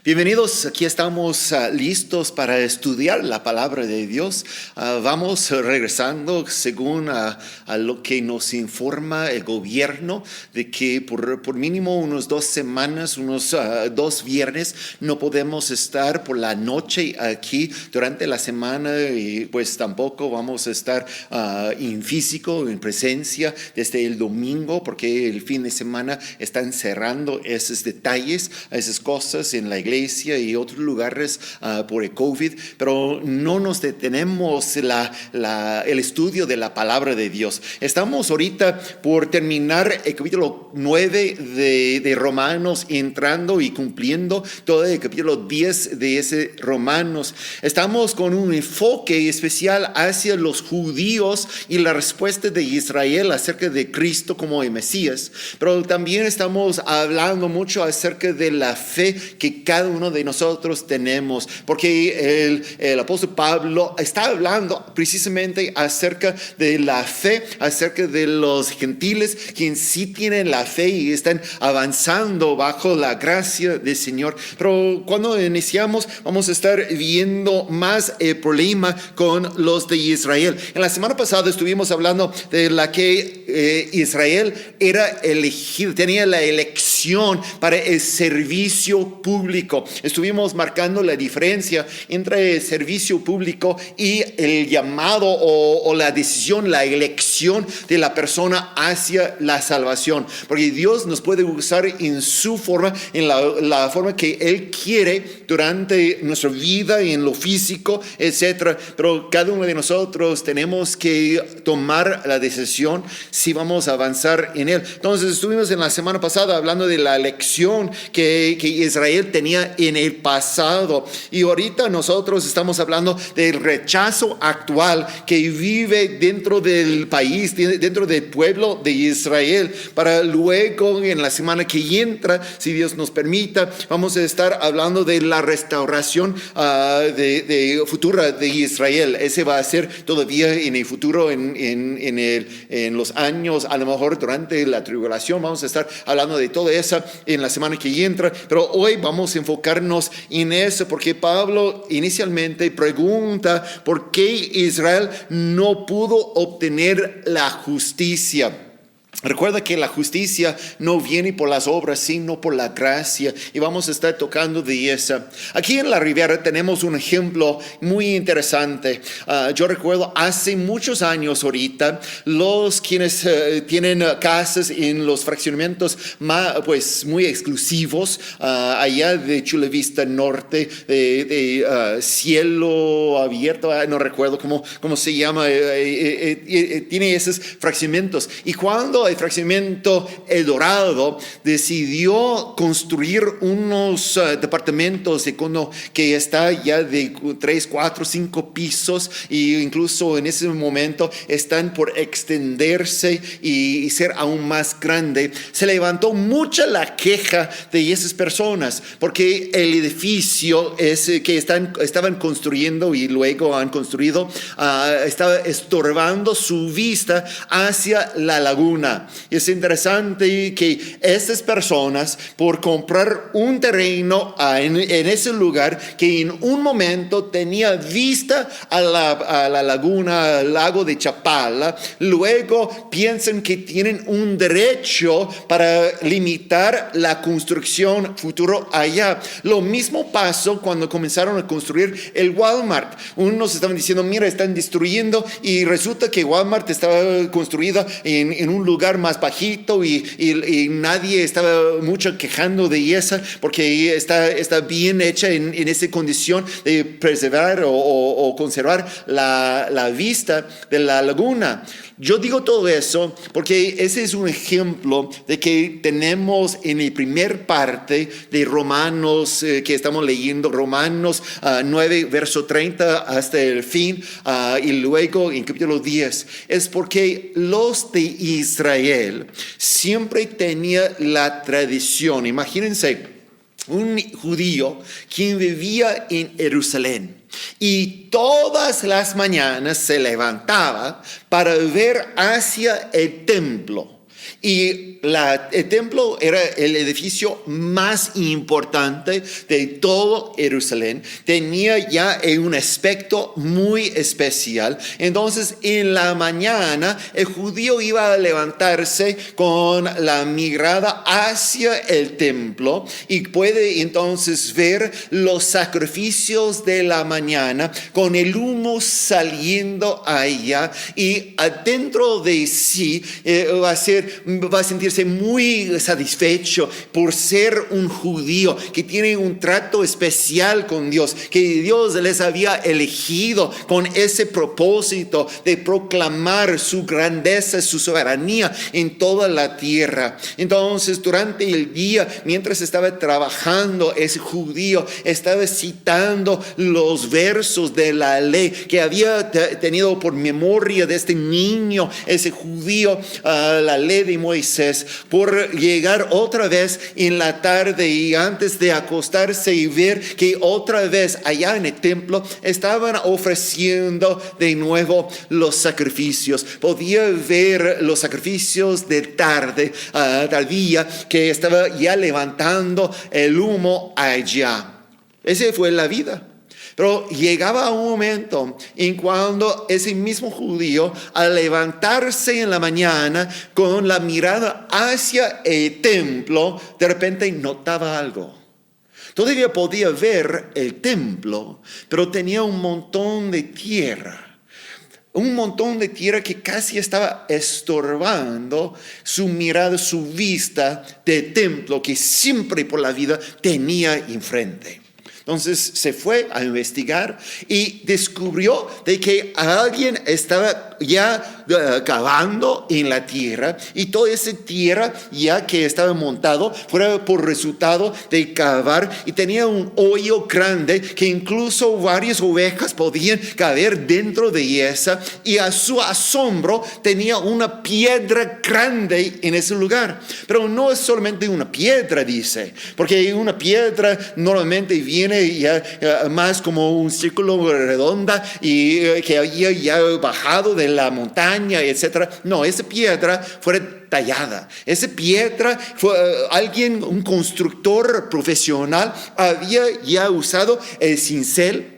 Bienvenidos, aquí estamos listos para estudiar la palabra de Dios. Vamos regresando según a lo que nos informa el gobierno de que por mínimo unos 2 semanas, unos 2 viernes no podemos estar por la noche aquí durante la semana y pues tampoco vamos a estar en físico, en presencia desde el domingo porque el fin de semana están cerrando esos detalles, esas cosas en la iglesia y otros lugares por el COVID, pero no nos detenemos el estudio de la palabra de Dios. Estamos ahorita por terminar el capítulo 9 de Romanos, entrando y cumpliendo todo el capítulo 10 de ese Romanos. Estamos con un enfoque especial hacia los judíos y la respuesta de Israel acerca de Cristo como el Mesías, pero también estamos hablando mucho acerca de la fe que cada uno de nosotros tenemos, porque el apóstol Pablo está hablando precisamente acerca de la fe, acerca de los gentiles que sí tienen la fe y están avanzando bajo la gracia del Señor. Pero cuando iniciamos vamos a estar viendo más el problema con los de Israel. En la semana pasada estuvimos hablando de la que Israel era elegido, tenía la elección para el servicio público. Estuvimos marcando la diferencia entre el servicio público y el llamado o la decisión, la elección de la persona hacia la salvación. Porque Dios nos puede usar en su forma, en la forma que Él quiere durante nuestra vida, en lo físico, etc. Pero cada uno de nosotros tenemos que tomar la decisión si vamos a avanzar en Él. Entonces estuvimos en la semana pasada hablando de la elección que Israel tenía en el pasado, y ahorita nosotros estamos hablando del rechazo actual que vive dentro del país, dentro del pueblo de Israel, para luego en la semana que entra, si Dios nos permita, vamos a estar hablando de la restauración de futura de Israel. Ese va a ser todavía en el futuro, en los años, a lo mejor durante la tribulación. Vamos a estar hablando de todo eso en la semana que entra, pero hoy vamos a enfocarnos en eso porque Pablo inicialmente pregunta por qué Israel no pudo obtener la justicia. Recuerda que la justicia no viene por las obras, sino por la gracia, y vamos a estar tocando de esa. Aquí en la Riviera tenemos un ejemplo muy interesante. Yo recuerdo hace muchos años ahorita, los quienes tienen casas en los fraccionamientos muy exclusivos, allá de Chula Vista Norte, de Cielo Abierto, no recuerdo cómo se llama, tiene esos fraccionamientos. Y cuando el fraccionamiento El Dorado decidió construir unos departamentos que está ya de 3, 4, 5 pisos, e incluso en ese momento están por extenderse y ser aún más grande. Se levantó mucha la queja de esas personas porque el edificio que estaban construyendo y luego han construido estaba estorbando su vista hacia la laguna. Y es interesante que estas personas, por comprar un terreno en ese lugar que en un momento tenía vista a la laguna, al lago de Chapala, luego piensan que tienen un derecho para limitar la construcción futuro allá. Lo mismo pasó cuando comenzaron a construir el Walmart. Unos estaban diciendo, mira, están destruyendo, y resulta que Walmart estaba construida en un lugar más bajito y nadie estaba mucho quejando de esa porque está bien hecha en esa condición de preservar o conservar la vista de la laguna. Yo digo todo eso porque ese es un ejemplo de que tenemos en la primer parte de Romanos que estamos leyendo, Romanos 9, verso 30 hasta el fin, y luego en capítulo 10. Es porque los de Israel siempre tenía la tradición. Imagínense un judío quien vivía en Jerusalén y todas las mañanas se levantaba para ver hacia el templo Y el templo era el edificio más importante de todo Jerusalén. Tenía ya un aspecto muy especial. Entonces, en la mañana, el judío iba a levantarse con la mirada hacia el templo y puede entonces ver los sacrificios de la mañana con el humo saliendo allá, y adentro de sí va a sentirse muy satisfecho por ser un judío que tiene un trato especial con Dios, que Dios les había elegido con ese propósito de proclamar su grandeza, su soberanía en toda la tierra. Entonces, durante el día, mientras estaba trabajando, ese judío estaba citando los versos de la ley que había tenido por memoria de este niño, ese judío, la ley de Moisés, por llegar otra vez en la tarde y antes de acostarse y ver que otra vez allá en el templo estaban ofreciendo de nuevo los sacrificios. Podía ver los sacrificios de tardía, que estaba ya levantando el humo allá. Esa fue la vida. Pero llegaba un momento en cuando ese mismo judío, al levantarse en la mañana con la mirada hacia el templo, de repente notaba algo. Todavía podía ver el templo, pero tenía un montón de tierra. Un montón de tierra que casi estaba estorbando su mirada, su vista del templo que siempre por la vida tenía enfrente. Entonces se fue a investigar y descubrió de que alguien estaba ya cavando en la tierra, y toda esa tierra ya que estaba montado fuera por resultado de cavar, y tenía un hoyo grande que incluso varias ovejas podían caber dentro de esa, y a su asombro tenía una piedra grande en ese lugar. Pero no es solamente una piedra, dice, porque una piedra normalmente viene ya más como un círculo redonda y que había ya bajado de la montaña, etcétera. No, esa piedra fue tallada. Esa piedra fue un constructor profesional había ya usado el cincel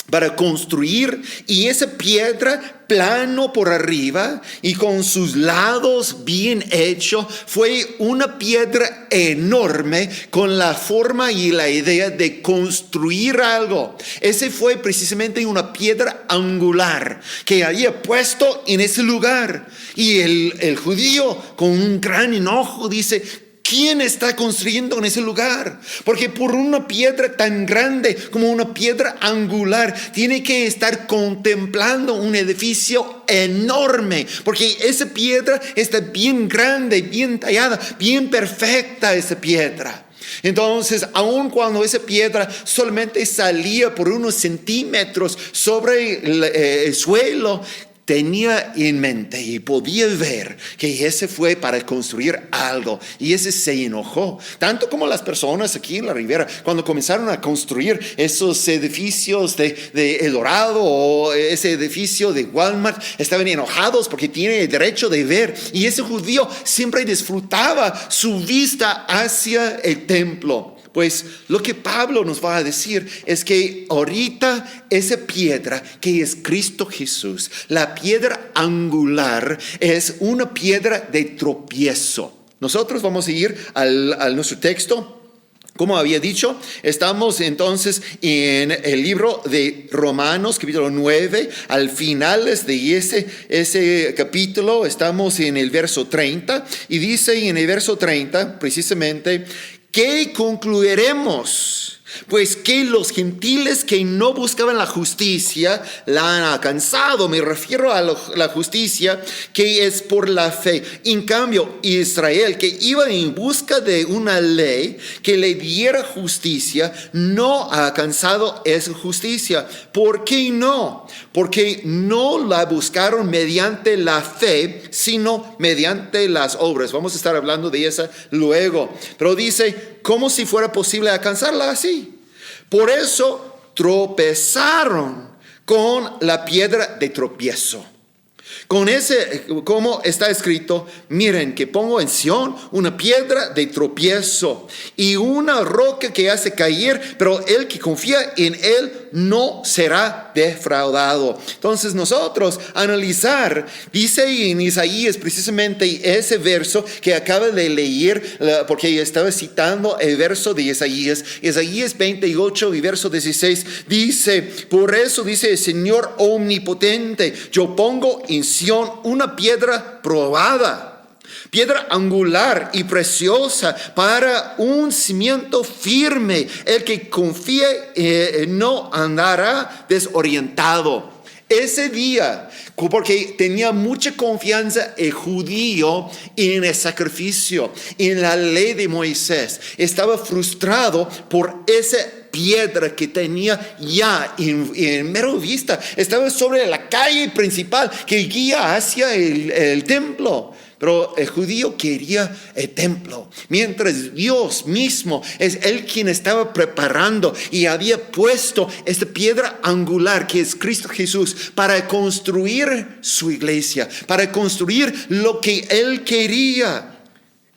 para construir, y esa piedra plano por arriba y con sus lados bien hecho fue una piedra enorme con la forma y la idea de construir algo. Ese fue precisamente una piedra angular que había puesto en ese lugar, y el judío con un gran enojo dice: ¿quién está construyendo en ese lugar? Porque por una piedra tan grande como una piedra angular tiene que estar contemplando un edificio enorme, porque esa piedra está bien grande, bien tallada, bien perfecta esa piedra. Entonces, aun cuando esa piedra solamente salía por unos centímetros sobre el suelo, tenía en mente y podía ver que ese fue para construir algo, y ese se enojó, tanto como las personas aquí en la Ribera cuando comenzaron a construir esos edificios de El Dorado o ese edificio de Walmart. Estaban enojados porque tienen el derecho de ver, y ese judío siempre disfrutaba su vista hacia el templo. Pues lo que Pablo nos va a decir es que ahorita esa piedra que es Cristo Jesús, la piedra angular, es una piedra de tropiezo. Nosotros vamos a ir a nuestro texto. Como había dicho, estamos entonces en el libro de Romanos, capítulo 9. Al finales de ese capítulo estamos en el verso 30, y dice en el verso 30 precisamente: ¿qué concluiremos? Pues que los gentiles que no buscaban la justicia la han alcanzado. Me refiero a la justicia que es por la fe. En cambio, Israel, que iba en busca de una ley que le diera justicia, no ha alcanzado esa justicia. ¿Por qué no? Porque no la buscaron mediante la fe, sino mediante las obras. Vamos a estar hablando de esa luego. Pero dice, como si fuera posible alcanzarla así. Por eso tropezaron con la piedra de tropiezo. Como está escrito, miren que pongo en Sión una piedra de tropiezo y una roca que hace caer, pero el que confía en él no será defraudado. Entonces nosotros analizar, dice en Isaías precisamente ese verso que acaba de leer, porque estaba citando el verso de Isaías 28 y verso 16, dice, por eso dice el Señor omnipotente, yo pongo en Sión una piedra probada, piedra angular y preciosa para un cimiento firme. El que confíe no andará desorientado. Ese día, porque tenía mucha confianza el judío en el sacrificio, en la ley de Moisés, estaba frustrado por ese piedra que tenía ya en mero vista. Estaba sobre la calle principal que guía hacia el templo. Pero el judío quería el templo, mientras Dios mismo es el quien estaba preparando y había puesto esta piedra angular que es Cristo Jesús para construir su iglesia, para construir lo que Él quería.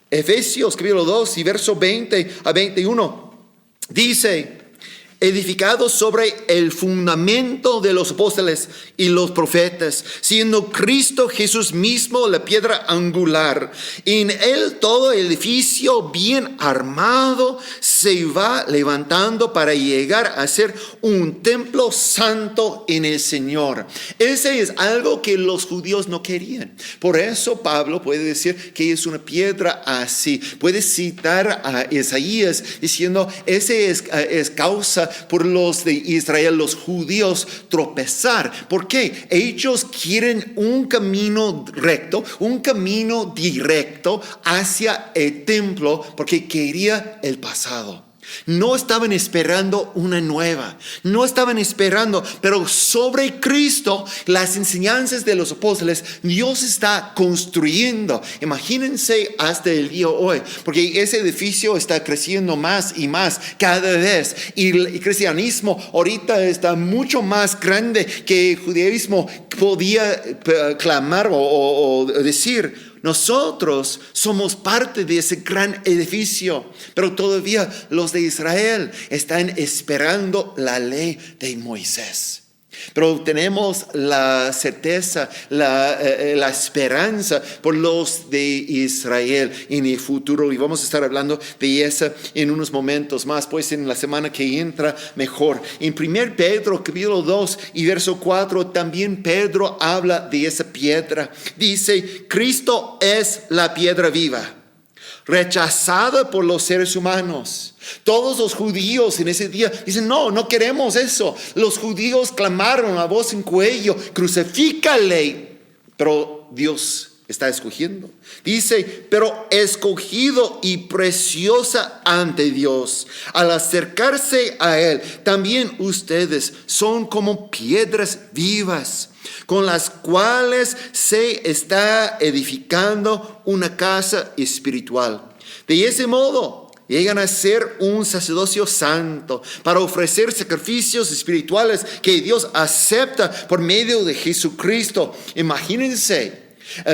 Efesios capítulo 2 y verso 20 a 21 dice, edificado sobre el fundamento de los apóstoles y los profetas, siendo Cristo Jesús mismo la piedra angular. En él todo el edificio bien armado se va levantando para llegar a ser un templo santo en el Señor. Ese es algo que los judíos no querían. Por eso Pablo puede decir que es una piedra así. Puede citar a Isaías diciendo, ese es causa por los de Israel, los judíos, tropezar. ¿Por qué? Ellos quieren un camino recto, un camino directo hacia el templo, porque quería el pasado. No estaban esperando una nueva, no estaban esperando, pero sobre Cristo, las enseñanzas de los apóstoles, Dios está construyendo. Imagínense hasta el día de hoy, porque ese edificio está creciendo más y más cada vez, y el cristianismo ahorita está mucho más grande que el judaísmo podía clamar o decir. Nosotros somos parte de ese gran edificio, pero todavía los de Israel están esperando la ley de Moisés. Pero tenemos la certeza, la esperanza por los de Israel en el futuro. Y vamos a estar hablando de eso en unos momentos más, pues en la semana que entra mejor. En 1 Pedro capítulo 2 y verso 4 también Pedro habla de esa piedra. Dice, Cristo es la piedra viva, rechazada por los seres humanos. Todos los judíos en ese día dicen, no queremos eso. Los judíos clamaron a voz en cuello, crucifícale. Pero Dios está escogiendo. Dice, pero escogido y preciosa ante Dios. Al acercarse a Él, también ustedes son como piedras vivas, con las cuales se está edificando una casa espiritual. De ese modo, llegan a ser un sacerdocio santo para ofrecer sacrificios espirituales que Dios acepta por medio de Jesucristo. Imagínense.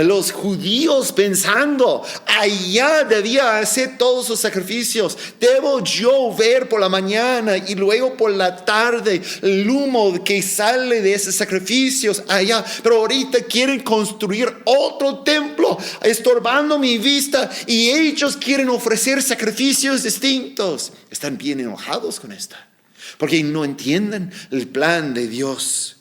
Los judíos pensando, allá debía hacer todos los sacrificios. Debo yo ver por la mañana y luego por la tarde el humo que sale de esos sacrificios allá. Pero ahorita quieren construir otro templo, estorbando mi vista, y ellos quieren ofrecer sacrificios distintos. Están bien enojados con esto, porque no entienden el plan de Dios.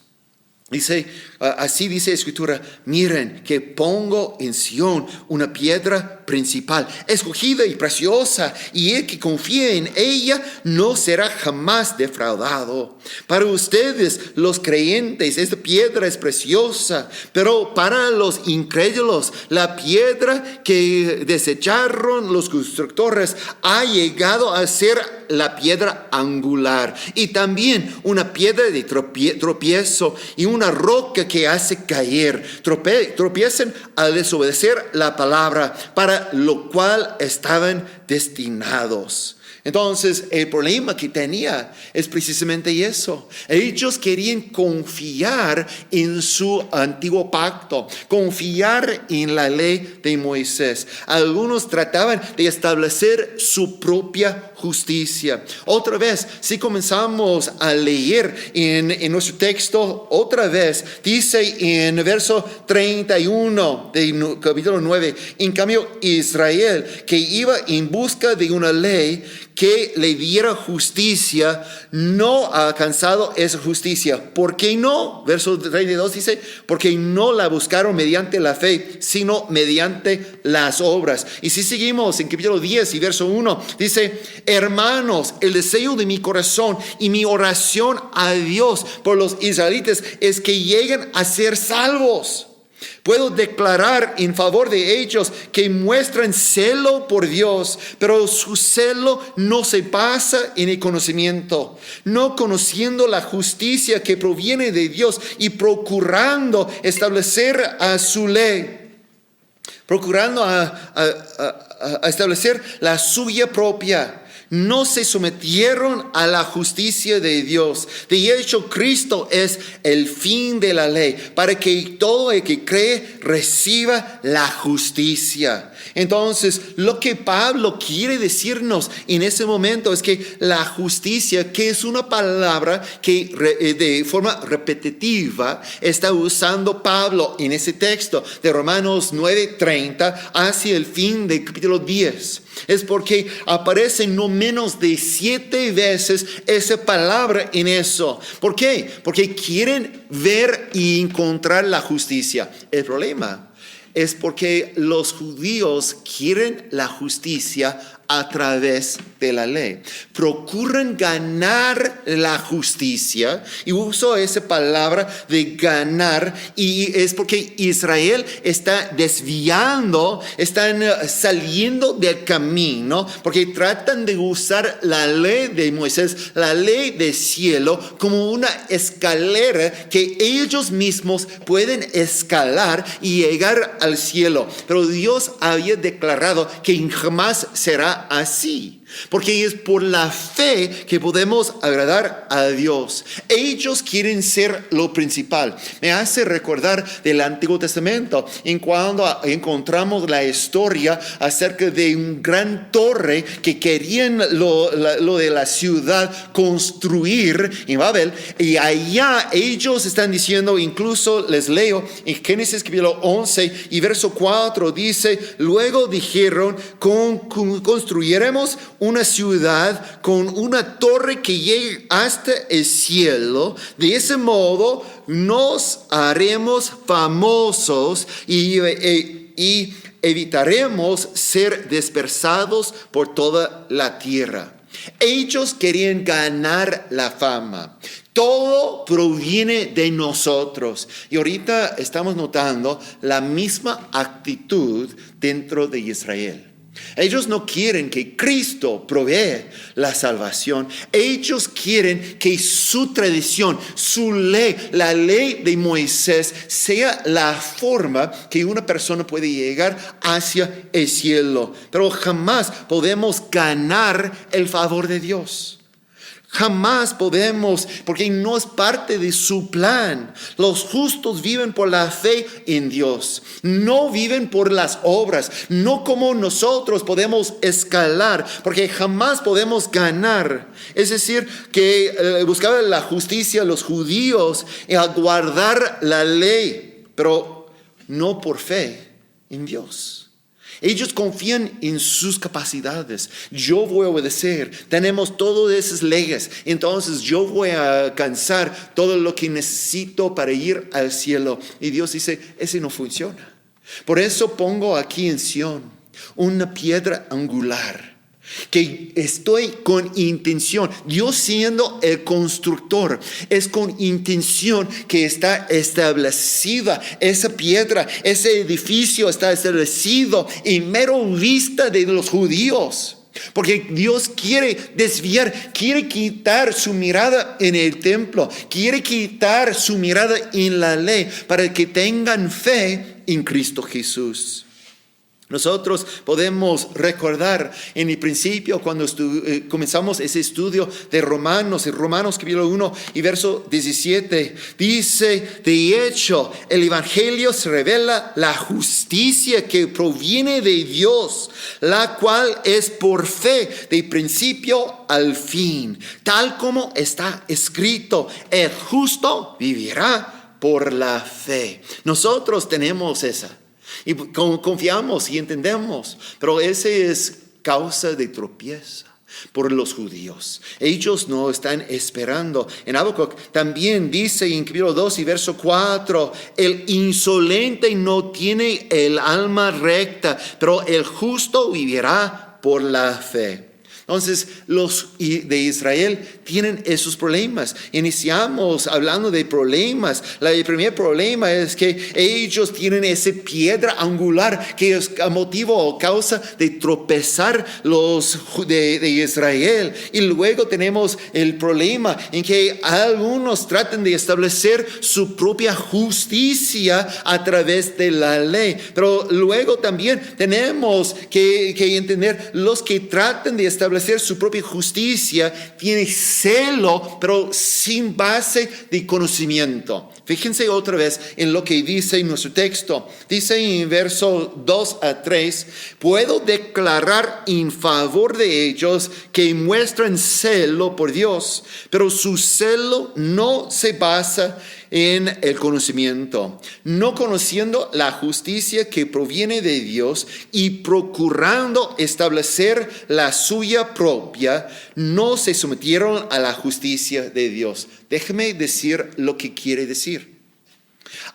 Dice, así dice la Escritura, miren que pongo en Sión una piedra principal, escogida y preciosa, y el que confíe en ella no será jamás defraudado. Para ustedes, los creyentes, esta piedra es preciosa, pero para los incrédulos, la piedra que desecharon los constructores ha llegado a ser la piedra angular, y también una piedra de tropiezo y una roca que hace caer. Tropiezan al desobedecer la palabra, para para lo cual estaban destinados. Entonces, el problema que tenía es precisamente eso. Ellos querían confiar en su antiguo pacto, confiar en la ley de Moisés. Algunos trataban de establecer su propia justicia. Otra vez, si comenzamos a leer en nuestro texto, otra vez, dice en verso 31 del capítulo 9, en cambio Israel, que iba en busca de una ley que le diera justicia, no ha alcanzado esa justicia. ¿Por qué no? Verso 32 dice, porque no la buscaron mediante la fe, sino mediante las obras. Y si seguimos en capítulo 10 y verso 1, dice, hermanos, el deseo de mi corazón y mi oración a Dios por los israelitas es que lleguen a ser salvos. Puedo declarar en favor de ellos que muestran celo por Dios, pero su celo no se basa en el conocimiento, no conociendo la justicia que proviene de Dios y procurando establecer a su ley, procurando a establecer la suya propia. No se sometieron a la justicia de Dios. De hecho, Cristo es el fin de la ley, para que todo el que cree reciba la justicia. Entonces, lo que Pablo quiere decirnos en ese momento es que la justicia, que es una palabra que de forma repetitiva está usando Pablo en ese texto de Romanos 9:30 hacia el fin del capítulo 10. Es porque aparece no menos de 7 veces esa palabra en eso. ¿Por qué? Porque quieren ver y encontrar la justicia. El problema es porque los judíos quieren la justicia a través de la ley. Procuran ganar la justicia, y uso esa palabra de ganar, y es porque Israel está desviando, están saliendo del camino, porque tratan de usar la ley de Moisés, la ley del cielo, como una escalera que ellos mismos pueden escalar y llegar al cielo. Pero Dios había declarado que jamás será así, porque es por la fe que podemos agradar a Dios. Ellos quieren ser lo principal. Me hace recordar del Antiguo Testamento, en cuando encontramos la historia acerca de un gran torre que querían lo de la ciudad construir en Babel, y allá ellos están diciendo, incluso les leo en Génesis capítulo 11 y verso 4, dice, luego dijeron, construiremos una ciudad con una torre que llegue hasta el cielo. De ese modo nos haremos famosos y evitaremos ser dispersados por toda la tierra. Ellos querían ganar la fama. Todo proviene de nosotros. Y ahorita estamos notando la misma actitud dentro de Israel. Ellos no quieren que Cristo provee la salvación. Ellos quieren que su tradición, su ley, la ley de Moisés, sea la forma que una persona puede llegar hacia el cielo. Pero jamás podemos ganar el favor de Dios. Jamás podemos, porque no es parte de su plan. Los justos viven por la fe en Dios, no viven por las obras, no como nosotros podemos escalar, porque jamás podemos ganar. Es decir, que buscaban la justicia los judíos a guardar la ley, pero no por fe en Dios. Ellos confían en sus capacidades. Yo voy a obedecer. Tenemos todas esas leyes. Entonces yo voy a alcanzar todo lo que necesito para ir al cielo. Y Dios dice, ese no funciona. Por eso pongo aquí en Sión una piedra angular. Que estoy con intención. Dios siendo el constructor, es con intención que está establecida esa piedra, ese edificio está establecido en mero vista de los judíos. Porque Dios quiere desviar, quiere quitar su mirada en el templo, quiere quitar su mirada en la ley para que tengan fe en Cristo Jesús. Nosotros podemos recordar en el principio cuando comenzamos ese estudio de Romanos, en Romanos capítulo 1 y verso 17, dice, de hecho, el Evangelio se revela la justicia que proviene de Dios, la cual es por fe, de principio al fin, tal como está escrito, el justo vivirá por la fe. Nosotros tenemos esa. Y confiamos y entendemos, pero ese es causa de tropiezo por los judíos. Ellos no están esperando. En Habacuc también dice en capítulo 2 y verso 4, el insolente no tiene el alma recta, pero el justo vivirá por la fe. Entonces, los de Israel tienen esos problemas. Iniciamos hablando de problemas. El primer problema es que ellos tienen esa piedra angular que es motivo o causa de tropezar los de Israel. Y luego tenemos el problema en que algunos tratan de establecer su propia justicia a través de la ley. Pero luego también tenemos que entender los que tratan de establecer su propia justicia, tiene celo, pero sin base de conocimiento. Fíjense otra vez en lo que dice en nuestro texto. Dice en verso 2 a 3, puedo declarar en favor de ellos que muestran celo por Dios, pero su celo no se basa en el conocimiento, no conociendo la justicia que proviene de Dios y procurando establecer la suya propia, no se sometieron a la justicia de Dios. Déjeme decir lo que quiere decir.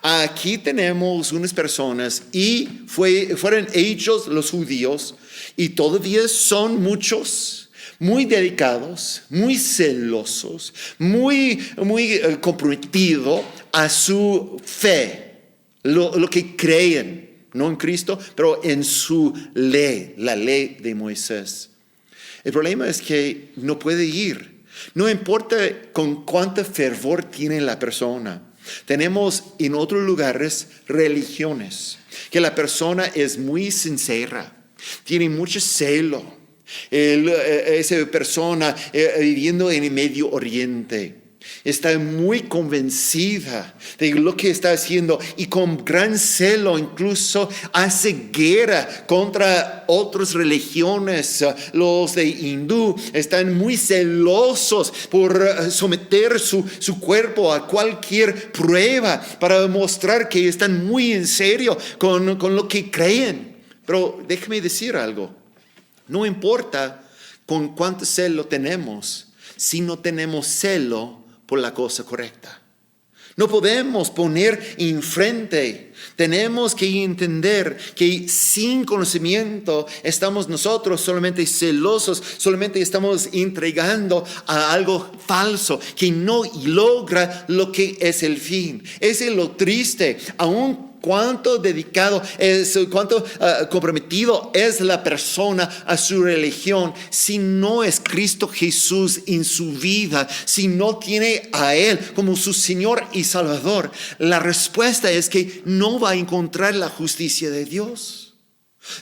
Aquí tenemos unas personas y fueron ellos los judíos y todavía son muchos, muy dedicados, muy celosos, muy comprometidos a su fe, lo que creen, no en Cristo, pero en su ley, la ley de Moisés. El problema es que no puede ir, no importa con cuánto fervor tiene la persona. Tenemos en otros lugares religiones, que la persona es muy sincera, tiene mucho celo. Esa persona viviendo en el Medio Oriente está muy convencida de lo que está haciendo y con gran celo incluso hace guerra contra otras religiones. Los de hindú están muy celosos por someter su cuerpo a cualquier prueba para mostrar que están muy en serio con lo que creen. Pero déjame decir algo. No importa con cuánto celo tenemos, si no tenemos celo por la cosa correcta. No podemos poner enfrente. Tenemos que entender que sin conocimiento estamos nosotros solamente celosos, solamente estamos entregando a algo falso que no logra lo que es el fin. Ese es lo triste. Aún cuánto dedicado es, cuánto comprometido es la persona a su religión, si no es Cristo Jesús en su vida, si no tiene a Él como su Señor y Salvador, la respuesta es que no va a encontrar la justicia de Dios.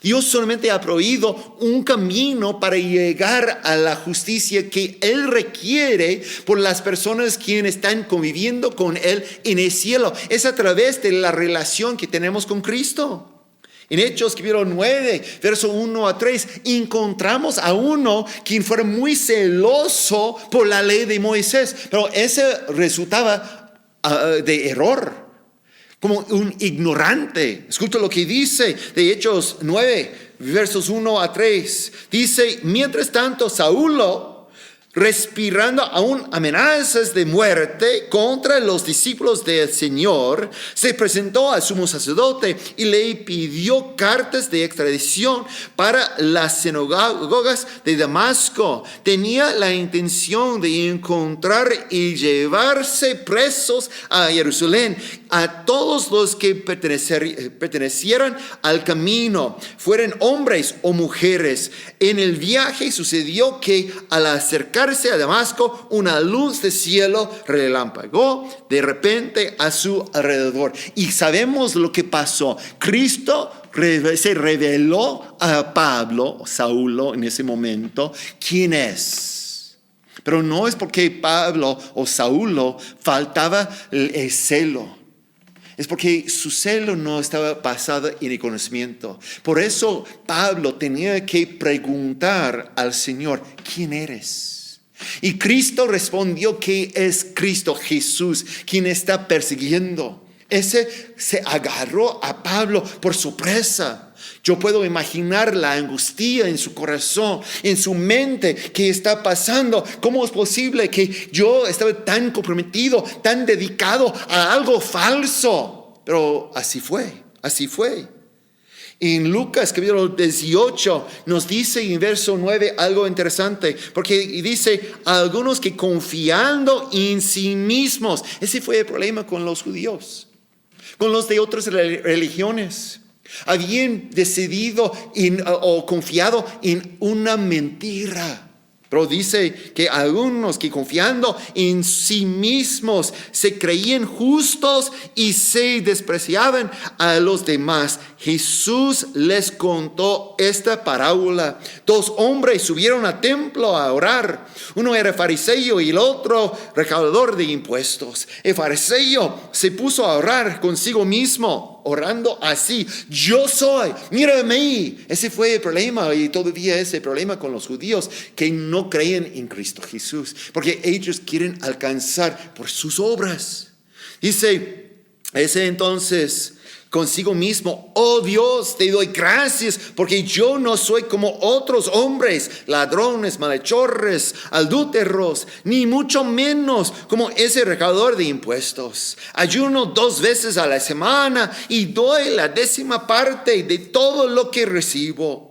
Dios solamente ha prohibido un camino para llegar a la justicia que Él requiere por las personas quienes están conviviendo con Él en el cielo. Es a través de la relación que tenemos con Cristo. En Hechos capítulo 9, verso 1 a 3, encontramos a uno quien fuera muy celoso por la ley de Moisés, pero ese resultaba de error. Como un ignorante. Escucha lo que dice de Hechos 9, versos 1 a 3. Dice, mientras tanto Saulo, respirando aún amenazas de muerte contra los discípulos del Señor, se presentó al sumo sacerdote y le pidió cartas de extradición para las sinagogas de Damasco. Tenía la intención de encontrar y llevarse presos a Jerusalén a todos los que pertenecieran al camino, fueran hombres o mujeres. En el viaje sucedió que al acercarse a Damasco, una luz de cielo relampagueó de repente a su alrededor. Y sabemos lo que pasó. Cristo se reveló a Pablo, Saulo en ese momento, quién es. Pero no es porque Pablo o Saulo faltaba el celo. Es porque su celo no estaba basado en el conocimiento. Por eso Pablo tenía que preguntar al Señor, ¿quién eres? Y Cristo respondió que es Cristo Jesús quien está persiguiendo. Ese se agarró a Pablo por sorpresa. Yo puedo imaginar la angustia en su corazón, en su mente, que está pasando. ¿Cómo es posible que yo estaba tan comprometido, tan dedicado a algo falso? Pero así fue. En Lucas capítulo 18 nos dice en verso 9 algo interesante, porque dice, algunos que confiando en sí mismos, ese fue el problema con los judíos, con los de otras religiones, habían decidido o confiado en una mentira. Pero dice que algunos que confiando en sí mismos se creían justos y se despreciaban a los demás. Jesús les contó esta parábola. 2 hombres subieron al templo a orar. Uno era fariseo y el otro recaudador de impuestos. El fariseo se puso a orar consigo mismo, orando así: yo soy, mírame. Ese fue el problema, y todavía es el problema con los judíos, que no creen en Cristo Jesús, porque ellos quieren alcanzar por sus obras. Dice ese entonces consigo mismo: oh Dios, te doy gracias porque yo no soy como otros hombres, ladrones, malhechores, adúlteros, ni mucho menos como ese recaudador de impuestos. Ayuno 2 veces a la semana y doy la 10ª parte de todo lo que recibo.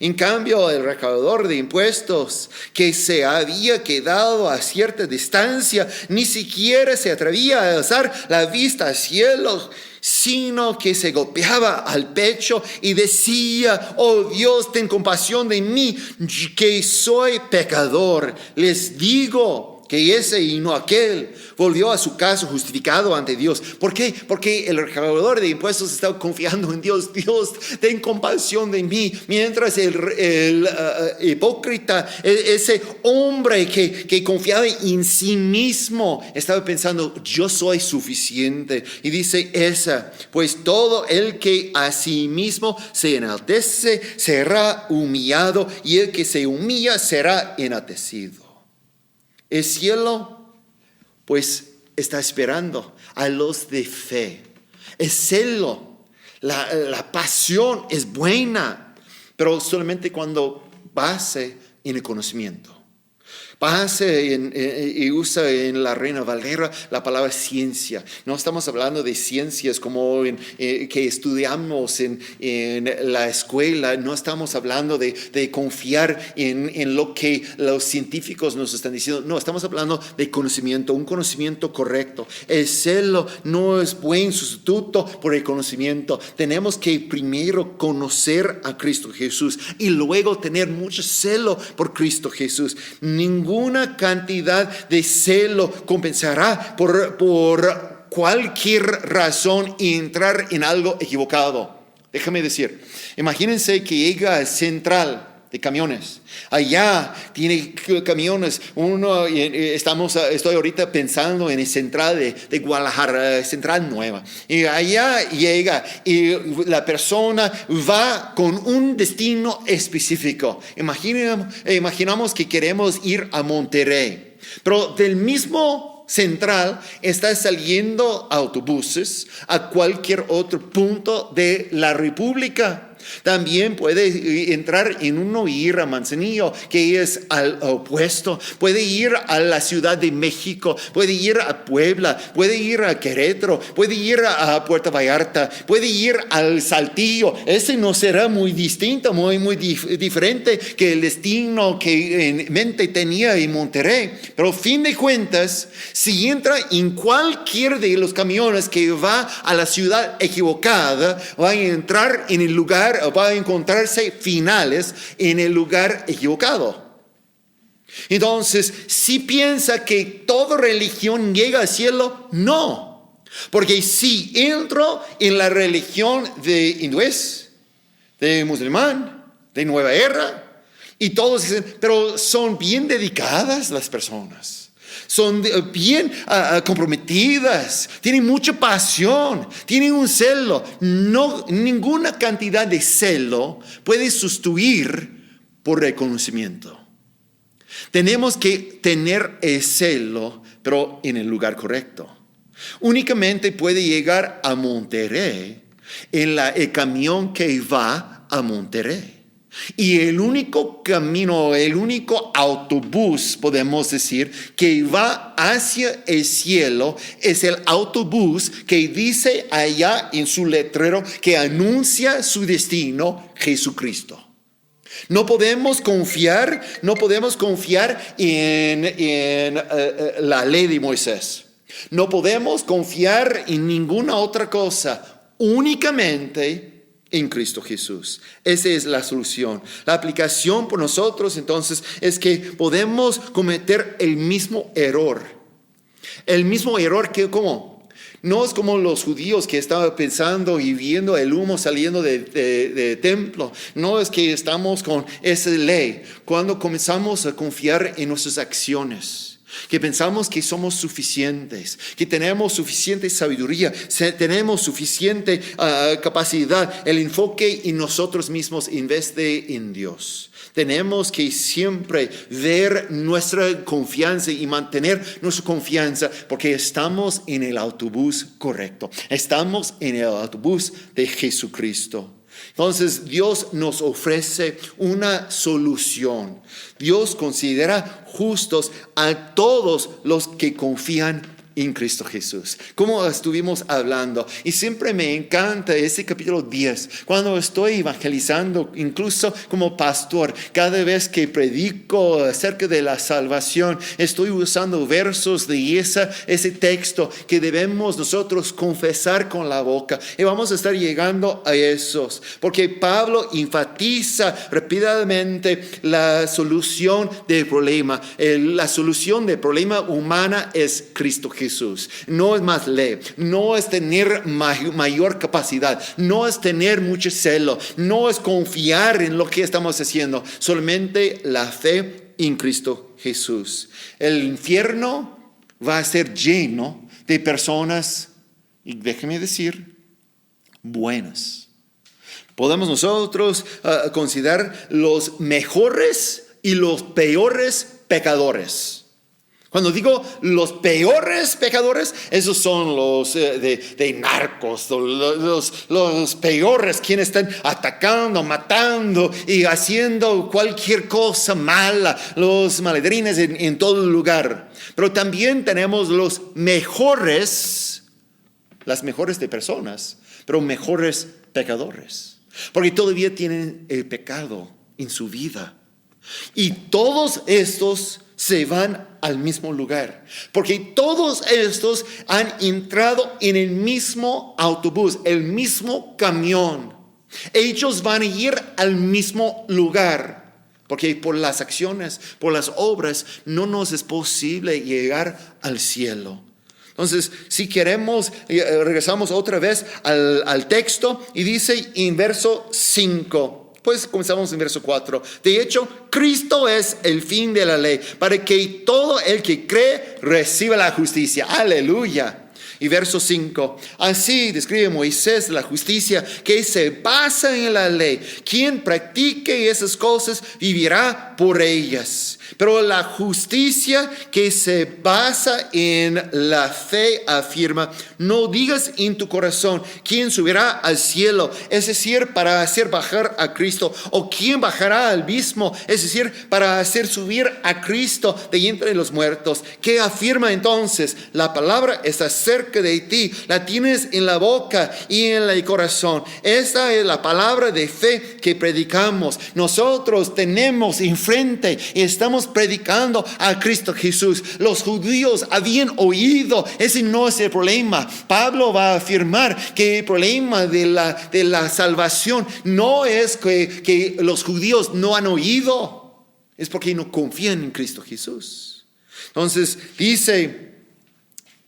En cambio, el recaudador de impuestos, que se había quedado a cierta distancia, ni siquiera se atrevía a alzar la vista al cielo, sino que se golpeaba al pecho y decía: oh Dios, ten compasión de mí, que soy pecador. Les digo que ese y no aquel volvió a su casa justificado ante Dios. ¿Por qué? Porque el recaudador de impuestos estaba confiando en Dios. Dios, ten compasión de mí. Mientras el hipócrita, ese hombre que confiaba en sí mismo, estaba pensando: yo soy suficiente. Y dice pues todo el que a sí mismo se enaltece será humillado, y el que se humilla será enaltecido. El cielo, pues, está esperando a los de fe. El celo, la pasión es buena, pero solamente cuando base en el conocimiento. Base y usa en la Reina Valera la palabra ciencia. No estamos hablando de ciencias como que estudiamos en la escuela. No estamos hablando de confiar en lo que los científicos nos están diciendo. No, estamos hablando de conocimiento, un conocimiento correcto. El celo no es buen sustituto por el conocimiento. Tenemos que primero conocer a Cristo Jesús y luego tener mucho celo por Cristo Jesús. Ninguna cantidad de celo compensará por cualquier razón entrar en algo equivocado. Déjame decir, imagínense que llega al central de camiones. Allá tiene camiones. Estoy ahorita pensando en el central de Guadalajara, central nueva. Y allá llega y la persona va con un destino específico. Imaginamos que queremos ir a Monterrey, pero del mismo central está saliendo autobuses a cualquier otro punto de la República. También puede entrar en uno y ir a Manzanillo, que es al opuesto. Puede ir a la Ciudad de México, puede ir a Puebla, puede ir a Querétaro, puede ir a Puerto Vallarta, puede ir al Saltillo. Ese no será muy distinto, muy diferente que el destino que en mente tenía en Monterrey. Pero a fin de cuentas, si entra en cualquier de los camiones que va a la ciudad equivocada, va a entrar en el lugar, va a encontrarse finales en el lugar equivocado. Entonces, si piensa que toda religión llega al cielo, no. Porque si entro en la religión de hindúes, de musulmán, de nueva era. Y todos dicen, pero son bien dedicadas las personas. Son bien comprometidas, tienen mucha pasión, tienen un celo. No, ninguna cantidad de celo puede sustituir por reconocimiento. Tenemos que tener el celo, pero en el lugar correcto. Únicamente puede llegar a Monterrey en el camión que va a Monterrey. Y el único camino, el único autobús, podemos decir, que va hacia el cielo es el autobús que dice allá en su letrero que anuncia su destino, Jesucristo. No podemos confiar en la ley de Moisés. No podemos confiar en ninguna otra cosa, únicamente en Cristo Jesús. Esa es la solución. La aplicación por nosotros entonces es que podemos cometer el mismo error. El mismo error que ¿cómo? No es como los judíos que estaban pensando y viendo el humo saliendo de templo. No es que estamos con esa ley. Cuando comenzamos a confiar en nuestras acciones, que pensamos que somos suficientes, que tenemos suficiente sabiduría, tenemos suficiente capacidad, el enfoque en nosotros mismos en vez de en Dios. Tenemos que siempre ver nuestra confianza y mantener nuestra confianza porque estamos en el autobús correcto. Estamos en el autobús de Jesucristo. Entonces Dios nos ofrece una solución. Dios considera justos a todos los que confían en Cristo Jesús, como estuvimos hablando. Y siempre me encanta ese capítulo 10, cuando estoy evangelizando, incluso como pastor, cada vez que predico acerca de la salvación, estoy usando versos de ese texto que debemos nosotros confesar con la boca. Y vamos a estar llegando a esos, porque Pablo enfatiza rápidamente la solución del problema. La solución del problema humana es Cristo Jesús. No es más ley, no es tener mayor capacidad, no es tener mucho celo, no es confiar en lo que estamos haciendo, solamente la fe en Cristo Jesús. El infierno va a ser lleno de personas, y déjeme decir, buenas. Podemos nosotros considerar los mejores y los peores pecadores. Cuando digo los peores pecadores, esos son los de narcos, los peores, quienes están atacando, matando y haciendo cualquier cosa mala, los malandrines en todo lugar. Pero también tenemos los mejores, las mejores de personas, pero mejores pecadores, porque todavía tienen el pecado en su vida. Y todos estos se van al mismo lugar, porque todos estos han entrado en el mismo autobús, el mismo camión. Ellos van a ir al mismo lugar, porque por las acciones, por las obras, no nos es posible llegar al cielo. Entonces, si queremos, regresamos otra vez al texto y dice en verso 5. Pues comenzamos en verso 4. De hecho, Cristo es el fin de la ley, para que todo el que cree reciba la justicia. Aleluya. Y verso 5. Así describe Moisés la justicia que se basa en la ley. Quien practique esas cosas vivirá por ellas. Pero la justicia que se basa en la fe afirma: no digas en tu corazón quién subirá al cielo, es decir, para hacer bajar a Cristo, o quién bajará al abismo, es decir, para hacer subir a Cristo de entre los muertos. ¿Qué afirma entonces? La palabra está cerca de ti, la tienes en la boca y en el corazón. Esta es la palabra de fe que predicamos. Nosotros tenemos enfrente y estamos predicando a Cristo Jesús. Los judíos habían oído, ese no es el problema. Pablo va a afirmar que el problema de la salvación no es que los judíos no han oído, es porque no confían en Cristo Jesús. Entonces dice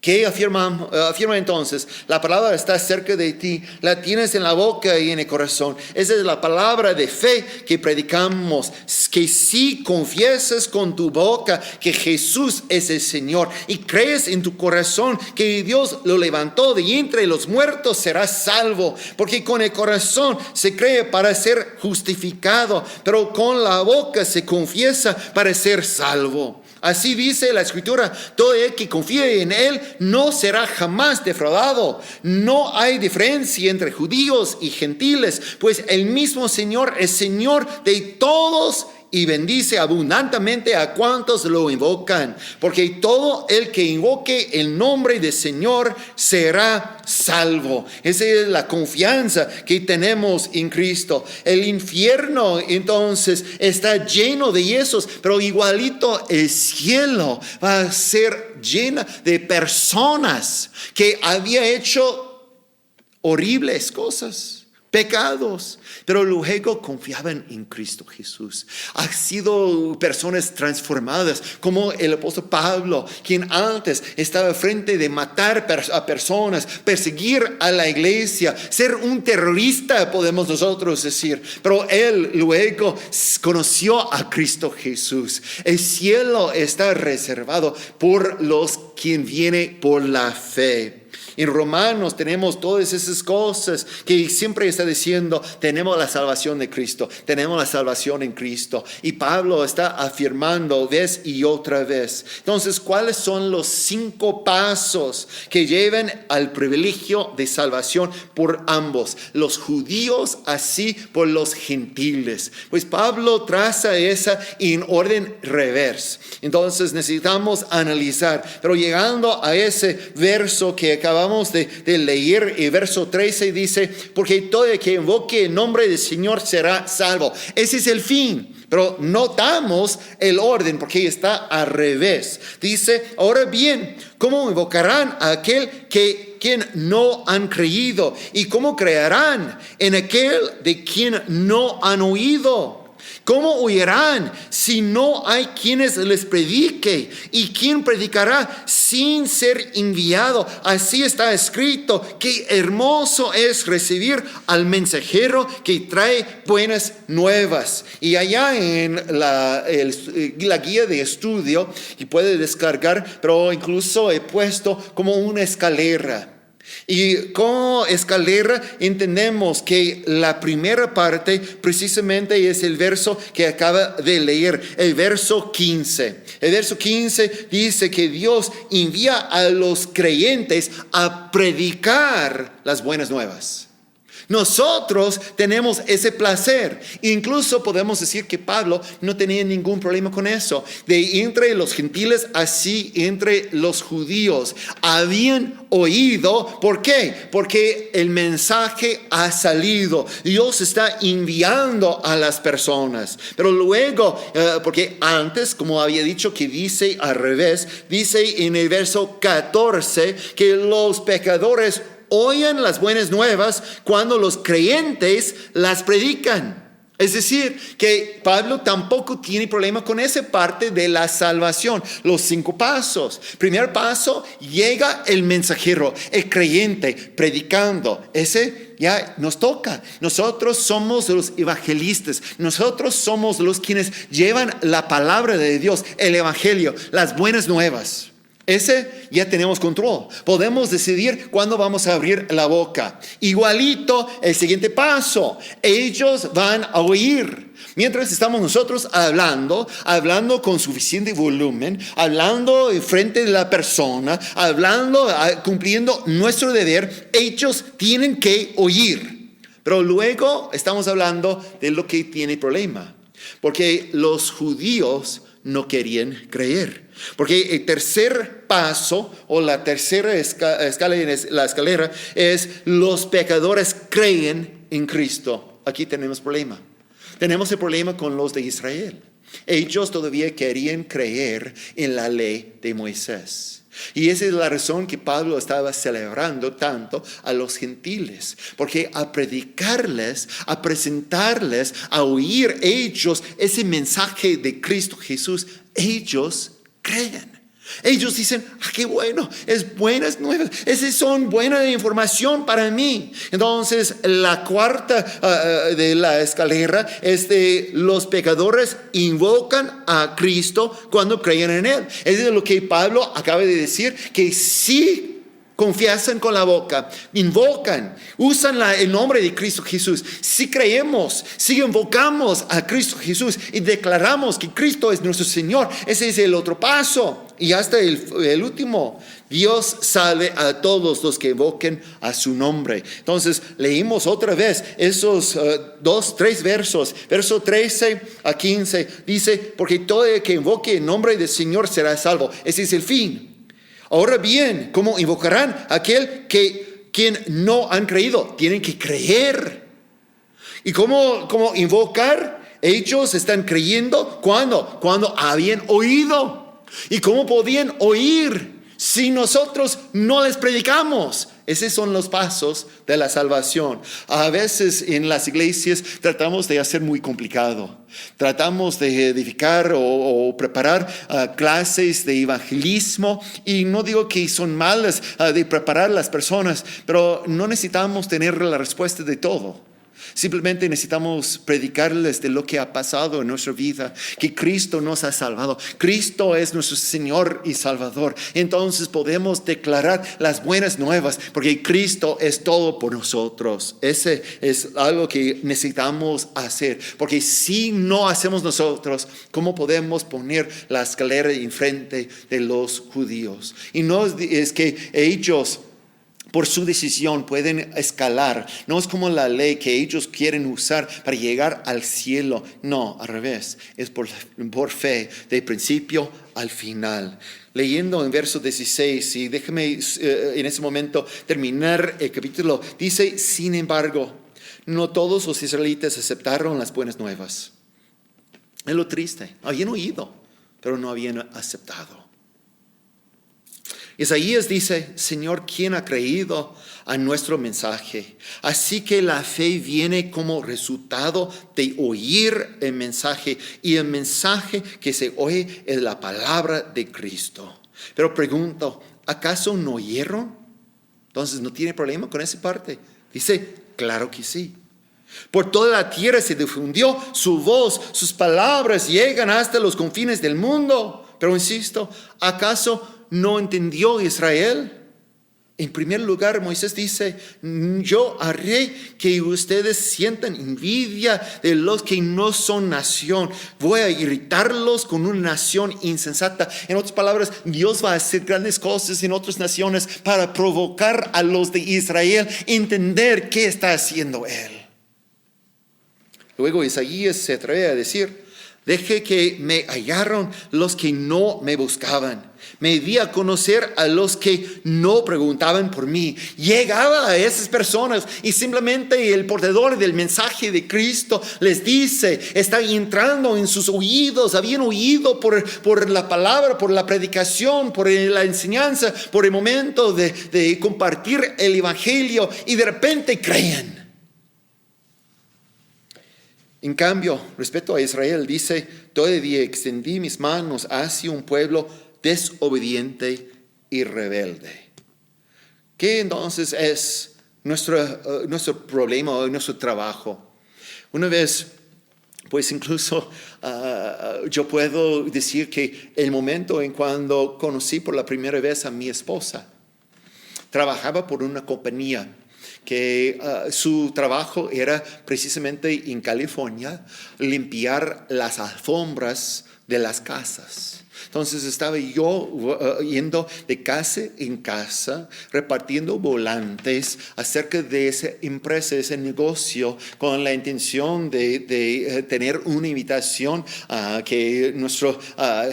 ¿Qué afirma entonces? La palabra está cerca de ti, la tienes en la boca y en el corazón. Esa es la palabra de fe que predicamos, que si confiesas con tu boca que Jesús es el Señor y crees en tu corazón que Dios lo levantó de entre los muertos, serás salvo. Porque con el corazón se cree para ser justificado, pero con la boca se confiesa para ser salvo. Así dice la Escritura, todo el que confíe en Él no será jamás defraudado. No hay diferencia entre judíos y gentiles, pues el mismo Señor es Señor de todos y bendice abundantemente a cuantos lo invocan. Porque todo el que invoque el nombre del Señor será salvo. Esa es la confianza que tenemos en Cristo. El infierno entonces está lleno de esos, pero igualito el cielo va a ser llena de personas que había hecho horribles cosas, pecados, pero luego confiaban en Cristo Jesús. Han sido personas transformadas, como el apóstol Pablo, quien antes estaba frente de matar a personas, perseguir a la iglesia, ser un terrorista, podemos nosotros decir, pero él luego conoció a Cristo Jesús. El cielo está reservado por los quien viene por la fe. En Romanos tenemos todas esas cosas que siempre está diciendo, tenemos la salvación de Cristo, tenemos la salvación en Cristo. Y Pablo está afirmando vez y otra vez. Entonces, ¿cuáles son los 5 pasos que llevan al privilegio de salvación por ambos? Los judíos, así por los gentiles. Pues Pablo traza esa en orden reverso. Entonces necesitamos analizar, pero llegando a ese verso que acabamos de leer, el verso 13 dice, porque todo el que invoque el nombre del Señor será salvo. Ese es el fin, pero notamos el orden porque está al revés. Dice, ahora bien, ¿cómo invocarán a aquel quien no han creído? ¿Y cómo creerán en aquel de quien no han oído? ¿Cómo oirán si no hay quienes les predique? ¿Y quién predicará sin ser enviado? Así está escrito, qué hermoso es recibir al mensajero que trae buenas nuevas. Y allá en la guía de estudio, y puede descargar, pero incluso he puesto como una escalera. Y como escalera entendemos que la primera parte precisamente es el verso que acaba de leer, el verso 15. El verso 15 dice que Dios envía a los creyentes a predicar las buenas nuevas. Nosotros tenemos ese placer. Incluso podemos decir que Pablo no tenía ningún problema con eso. De entre los gentiles, así entre los judíos. Habían oído. ¿Por qué? Porque el mensaje ha salido. Dios está enviando a las personas. Pero luego, porque antes, como había dicho, que dice al revés, dice en el verso 14 que los pecadores oyen las buenas nuevas cuando los creyentes las predican. Es decir, que Pablo tampoco tiene problema con esa parte de la salvación. Los 5 pasos. Primer paso, llega el mensajero, el creyente, predicando. Ese ya nos toca. Nosotros somos los evangelistas. Nosotros somos los quienes llevan la palabra de Dios, el evangelio, las buenas nuevas. Ese ya tenemos control. Podemos decidir cuándo vamos a abrir la boca. Igualito el siguiente paso. Ellos van a oír. Mientras estamos nosotros hablando con suficiente volumen, hablando frente de la persona, cumpliendo nuestro deber, ellos tienen que oír. Pero luego estamos hablando de lo que tiene problema. Porque los judíos no querían creer. Porque el tercer paso o la tercera escalera es los pecadores creen en Cristo. Aquí tenemos problema. Tenemos el problema con los de Israel. Ellos todavía querían creer en la ley de Moisés. Y esa es la razón que Pablo estaba celebrando tanto a los gentiles. Porque a predicarles, a presentarles, a oír ellos ese mensaje de Cristo Jesús, ellos creen. Ellos dicen, qué bueno, es buenas nuevas, esas son buena información para mí. Entonces la cuarta de la escalera es de los pecadores invocan a Cristo cuando creen en Él. Es lo que Pablo acaba de decir, que sí confiesan con la boca, invocan, usan el nombre de Cristo Jesús. Si creemos, si invocamos a Cristo Jesús y declaramos que Cristo es nuestro Señor, ese es el otro paso. Y hasta el último, Dios salve a todos los que invoquen a su nombre. Entonces leímos otra vez esos 3 versos, verso 13 a 15, dice, porque todo el que invoque el nombre del Señor será salvo. Ese es el fin. Ahora bien, ¿cómo invocarán a aquel quien no han creído? Tienen que creer. ¿Y cómo invocar? Ellos están creyendo. ¿Cuándo? Cuando habían oído. ¿Y cómo podían oír si nosotros no les predicamos? Esos son los pasos de la salvación. A veces en las iglesias tratamos de hacer muy complicado. Tratamos de edificar o preparar clases de evangelismo. Y no digo que son malas de preparar las personas, pero no necesitamos tener la respuesta de todo. Simplemente necesitamos predicarles de lo que ha pasado en nuestra vida, que Cristo nos ha salvado. Cristo es nuestro Señor y Salvador. Entonces podemos declarar las buenas nuevas, porque Cristo es todo por nosotros. Ese es algo que necesitamos hacer, porque si no hacemos nosotros, ¿cómo podemos poner la escalera enfrente de los judíos? Y no es que ellos, por su decisión, pueden escalar. No es como la ley que ellos quieren usar para llegar al cielo. No, al revés. Es por fe, de principio al final. Leyendo en verso 16, y déjame en ese momento terminar el capítulo. Dice, sin embargo, no todos los israelitas aceptaron las buenas nuevas. Es lo triste. Habían oído, pero no habían aceptado. Isaías dice, Señor, ¿quién ha creído a nuestro mensaje? Así que la fe viene como resultado de oír el mensaje, y el mensaje que se oye es la palabra de Cristo. Pero pregunto, ¿acaso no oyeron? Entonces no tiene problema con esa parte. Dice, claro que sí. Por toda la tierra se difundió su voz, sus palabras llegan hasta los confines del mundo. Pero insisto, ¿acaso no entendió Israel? En primer lugar, Moisés dice, yo haré que ustedes sientan envidia de los que no son nación. Voy a irritarlos con una nación insensata. En otras palabras, Dios va a hacer grandes cosas en otras naciones para provocar a los de Israel a entender qué está haciendo Él. Luego Isaías se atreve a decir, deje que me hallaron los que no me buscaban. Me di a conocer a los que no preguntaban por mí. Llegaba a esas personas y simplemente el portador del mensaje de Cristo les dice, está entrando en sus oídos. Habían oído por la palabra, por la predicación, por la enseñanza, por el momento de compartir el evangelio, y de repente creen. En cambio, respecto a Israel, dice, todavía extendí mis manos hacia un pueblo desobediente y rebelde. ¿Qué entonces es nuestro problema o nuestro trabajo? Una vez, pues incluso yo puedo decir que el momento en cuando conocí por la primera vez a mi esposa, trabajaba por una compañía que su trabajo era precisamente en California limpiar las alfombras de las casas. Entonces estaba yo yendo de casa en casa, repartiendo volantes acerca de esa empresa, ese negocio, con la intención de tener una invitación que nuestra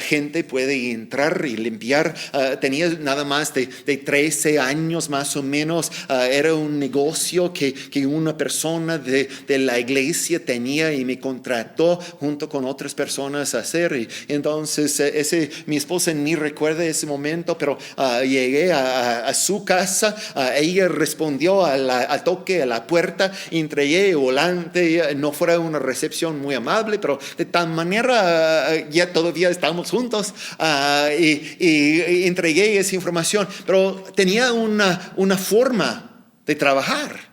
gente puede entrar y limpiar. Tenía nada más de 13 años más o menos. Era un negocio que una persona de la iglesia tenía y me contrató junto con otras personas a hacer. Y entonces ese mi esposa ni recuerda ese momento, pero llegué a su casa, ella respondió al toque a la puerta, entregué el volante, no fuera una recepción muy amable, pero de tal manera ya todavía estamos juntos, y entregué esa información, pero tenía una forma de trabajar.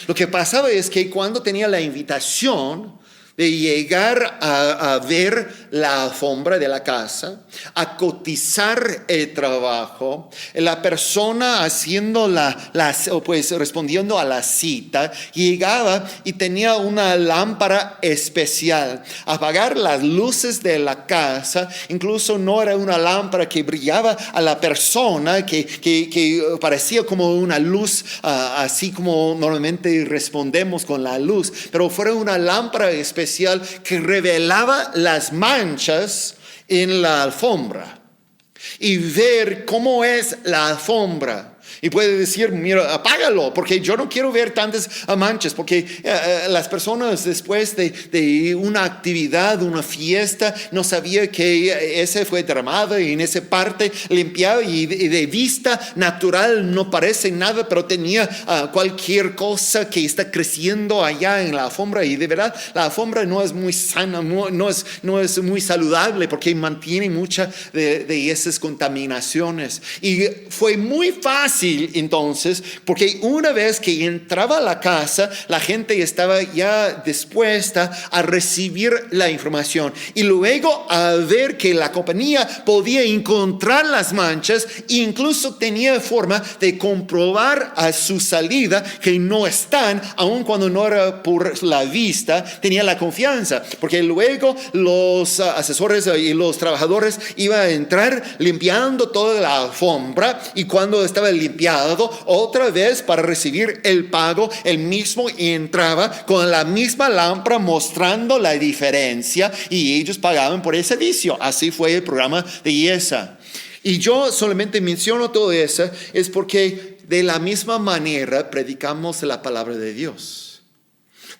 Lo que pasaba es que cuando tenía la invitación de llegar a ver la alfombra de la casa, a cotizar el trabajo, la persona haciendo pues respondiendo a la cita, llegaba y tenía una lámpara especial. Apagar las luces de la casa, incluso no era una lámpara que brillaba a la persona, que parecía como una luz, así como normalmente respondemos con la luz, pero fuera una lámpara especial que revelaba las manchas en la alfombra y ver cómo es la alfombra. Y puede decir, mira, apágalo, porque yo no quiero ver tantas manchas, porque las personas después de una actividad, una fiesta, no sabía que ese fue derramado y en esa parte limpiado y de vista natural no parece nada, pero tenía cualquier cosa que está creciendo allá en la alfombra, y de verdad la alfombra no es muy sana, no es muy saludable, porque mantiene muchas de esas contaminaciones. Y fue muy fácil entonces, porque una vez que entraba a la casa, la gente estaba ya dispuesta a recibir la información y luego a ver que la compañía podía encontrar las manchas e incluso tenía forma de comprobar a su salida que no están, aun cuando no era por la vista, tenía la confianza, porque luego los asesores y los trabajadores iban a entrar limpiando toda la alfombra, y cuando estaba limpiado otra vez para recibir el pago, el mismo entraba con la misma lámpara mostrando la diferencia, y ellos pagaban por el servicio. Así fue el programa de IESA. Y yo solamente menciono todo eso es porque de la misma manera predicamos la palabra de Dios.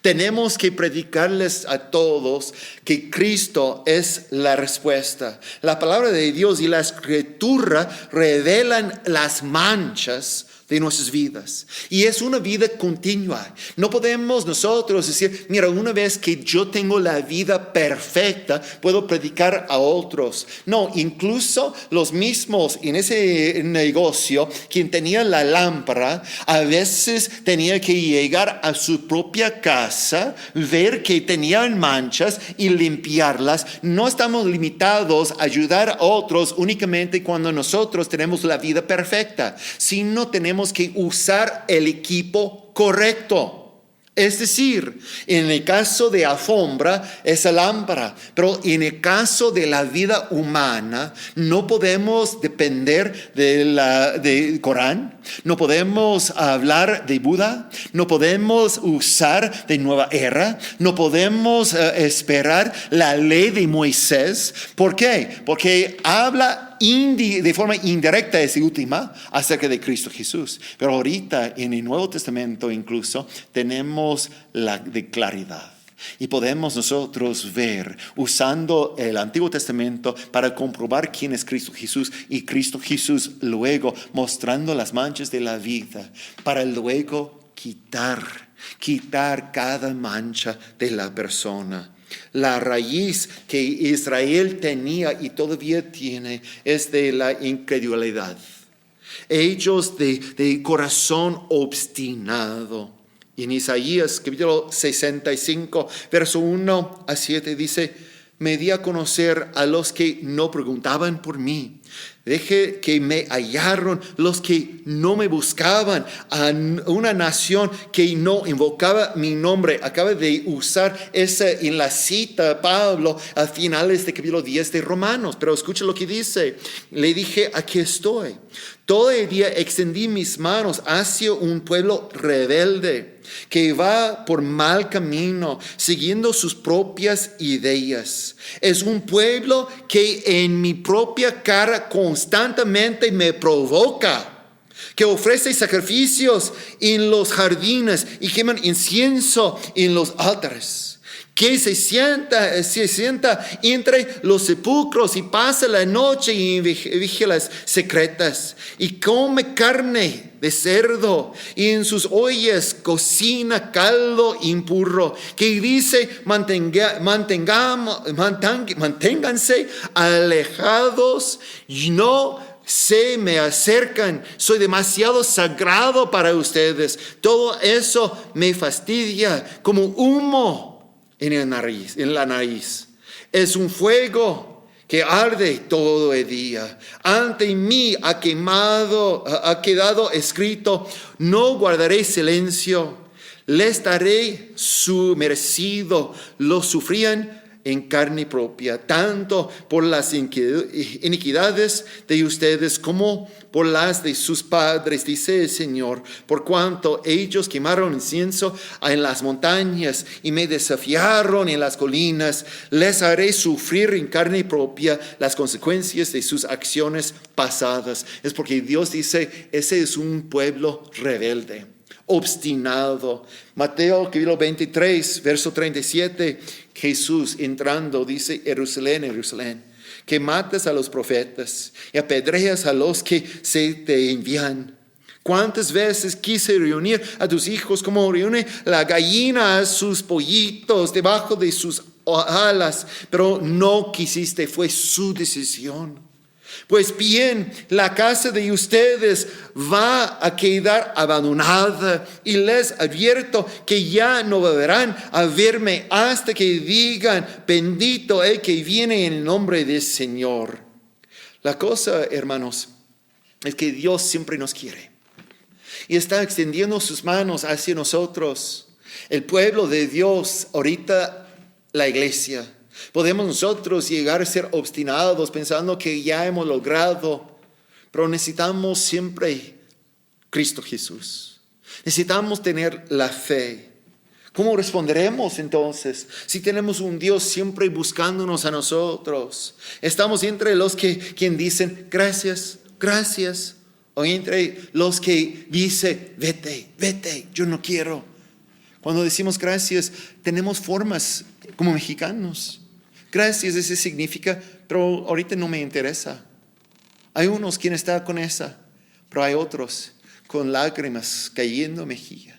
Tenemos que predicarles a todos que Cristo es la respuesta. La palabra de Dios y la Escritura revelan las manchas de nuestras vidas. Y es una vida continua. No podemos nosotros decir, mira, una vez que yo tengo la vida perfecta, puedo predicar a otros. No, incluso los mismos en ese negocio, quien tenía la lámpara, a veces tenía que llegar a su propia casa, ver que tenían manchas y limpiarlas. No estamos limitados a ayudar a otros únicamente cuando nosotros tenemos la vida perfecta, sino tenemos que usar el equipo correcto. Es decir, en el caso de alfombra, esa lámpara, pero en el caso de la vida humana, no podemos depender del Corán, no podemos hablar de Buda, no podemos usar de Nueva Era, no podemos esperar la ley de Moisés. ¿Por qué? Porque habla de forma indirecta, es última, acerca de Cristo Jesús. Pero ahorita en el Nuevo Testamento incluso tenemos la de claridad. Y podemos nosotros ver, usando el Antiguo Testamento para comprobar quién es Cristo Jesús, y Cristo Jesús luego mostrando las manchas de la vida, para luego quitar cada mancha de la persona. La raíz que Israel tenía y todavía tiene es de la incredulidad. Ellos de corazón obstinado. Y en Isaías capítulo 65, verso 1 a 7 dice: me di a conocer a los que no preguntaban por mí. Dejé que me hallaron los que no me buscaban, a una nación que no invocaba mi nombre. Acaba de usar esa en la cita Pablo a finales de capítulo 10 de Romanos. Pero escucha lo que dice. Le dije, aquí estoy. Todo el día extendí mis manos hacia un pueblo rebelde que va por mal camino, siguiendo sus propias ideas. Es un pueblo que en mi propia cara constantemente me provoca, que ofrece sacrificios en los jardines y queman incienso en los altares. que se sienta entre los sepulcros y pasa la noche en vigilas secretas y come carne de cerdo y en sus ollas cocina caldo impuro, que dice manténganse alejados y no se me acercan, soy demasiado sagrado para ustedes. Todo eso me fastidia como humo en la nariz. Es un fuego que arde todo el día. Ante mí ha quedado escrito: no guardaré silencio, les daré su merecido. Lo sufrían en carne propia, tanto por las iniquidades de ustedes como por las de sus padres, dice el Señor. Por cuanto ellos quemaron incienso en las montañas y me desafiaron en las colinas, les haré sufrir en carne propia las consecuencias de sus acciones pasadas. Es porque Dios dice, ese es un pueblo rebelde, obstinado. Mateo capítulo 23, verso 37, Jesús entrando dice: Jerusalén, Jerusalén, que matas a los profetas y apedreas a los que se te envían. ¿Cuántas veces quise reunir a tus hijos como reúne la gallina a sus pollitos debajo de sus alas? Pero no quisiste, fue su decisión. Pues bien, la casa de ustedes va a quedar abandonada y les advierto que ya no volverán a verme hasta que digan: bendito el que viene en el nombre del Señor. La cosa, hermanos, es que Dios siempre nos quiere y está extendiendo sus manos hacia nosotros. El pueblo de Dios, ahorita la iglesia. Podemos nosotros llegar a ser obstinados pensando que ya hemos logrado, pero necesitamos siempre Cristo Jesús. Necesitamos tener la fe. ¿Cómo responderemos entonces si tenemos un Dios siempre buscándonos a nosotros? Estamos entre los quien dicen gracias, gracias, o entre los que dicen vete, vete, yo no quiero. Cuando decimos gracias, tenemos formas como mexicanos. Gracias, ese significa, pero ahorita no me interesa. Hay unos quienes están con esa, pero hay otros con lágrimas cayendo mejilla.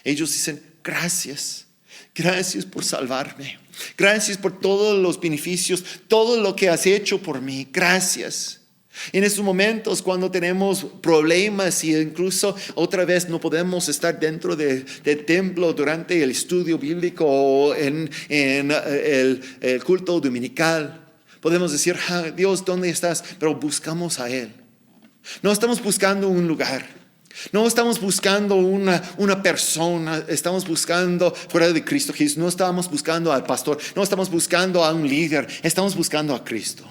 Ellos dicen gracias, gracias por salvarme, gracias por todos los beneficios, todo lo que has hecho por mí, gracias. En estos momentos cuando tenemos problemas y incluso otra vez no podemos estar dentro del templo durante el estudio bíblico o en el culto dominical, podemos decir Dios, ¿dónde estás? Pero buscamos a Él. No estamos buscando un lugar, no estamos buscando una persona, estamos buscando fuera de Cristo Jesús. No estamos buscando al pastor, no estamos buscando a un líder, estamos buscando a Cristo.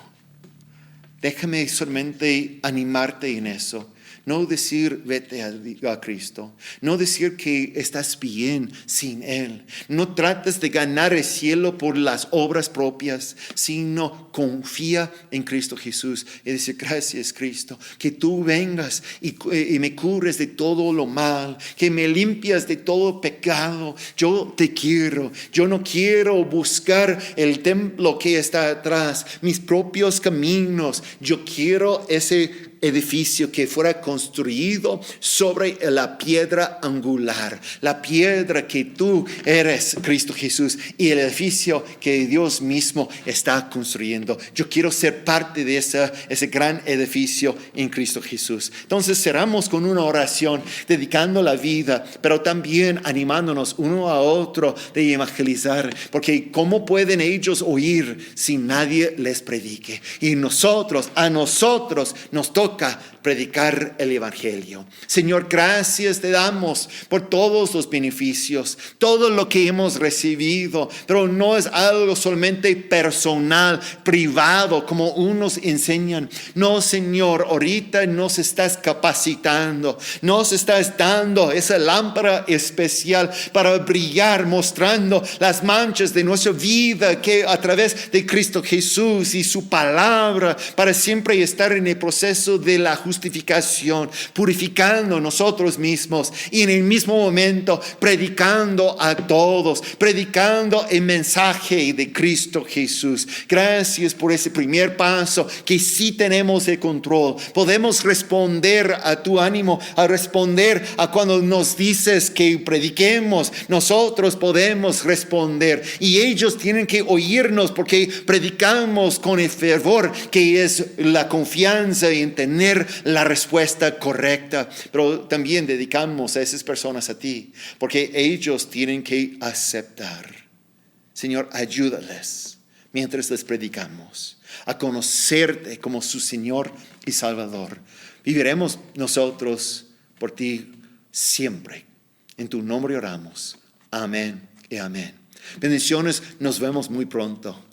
Déjame solamente animarte en eso. No decir vete a Cristo. No decir que estás bien sin Él. No trates de ganar el cielo por las obras propias, sino confía en Cristo Jesús. Y decir gracias Cristo, que tú vengas y me cures de todo lo mal, que me limpias de todo pecado. Yo te quiero. Yo no quiero buscar el templo que está atrás, mis propios caminos. Yo quiero ese edificio que fuera construido sobre la piedra angular, la piedra que tú eres, Cristo Jesús, y el edificio que Dios mismo está construyendo. Yo quiero ser parte de ese gran edificio en Cristo Jesús. Entonces cerramos con una oración dedicando la vida, pero también animándonos uno a otro de evangelizar, porque ¿cómo pueden ellos oír si nadie les predique? Y a nosotros nos toca predicar el evangelio. Señor, gracias te damos por todos los beneficios, todo lo que hemos recibido, pero no es algo solamente personal, privado, como unos enseñan. No, Señor, ahorita nos estás capacitando, nos estás dando esa lámpara especial para brillar, mostrando las manchas de nuestra vida que a través de Cristo Jesús y su palabra, para siempre estar en el proceso de la justificación, purificando nosotros mismos y en el mismo momento predicando a todos, predicando el mensaje de Cristo Jesús. Gracias por ese primer paso que sí tenemos el control. Podemos responder a tu ánimo, a responder a cuando nos dices que prediquemos. Nosotros podemos responder y ellos tienen que oírnos porque predicamos con el fervor que es la confianza en tener la respuesta correcta. Pero también dedicamos a esas personas a ti porque ellos tienen que aceptar. Señor, ayúdales mientras les predicamos a conocerte como su Señor y Salvador. Viviremos nosotros por ti siempre. En tu nombre oramos. Amén y amén. Bendiciones, nos vemos muy pronto.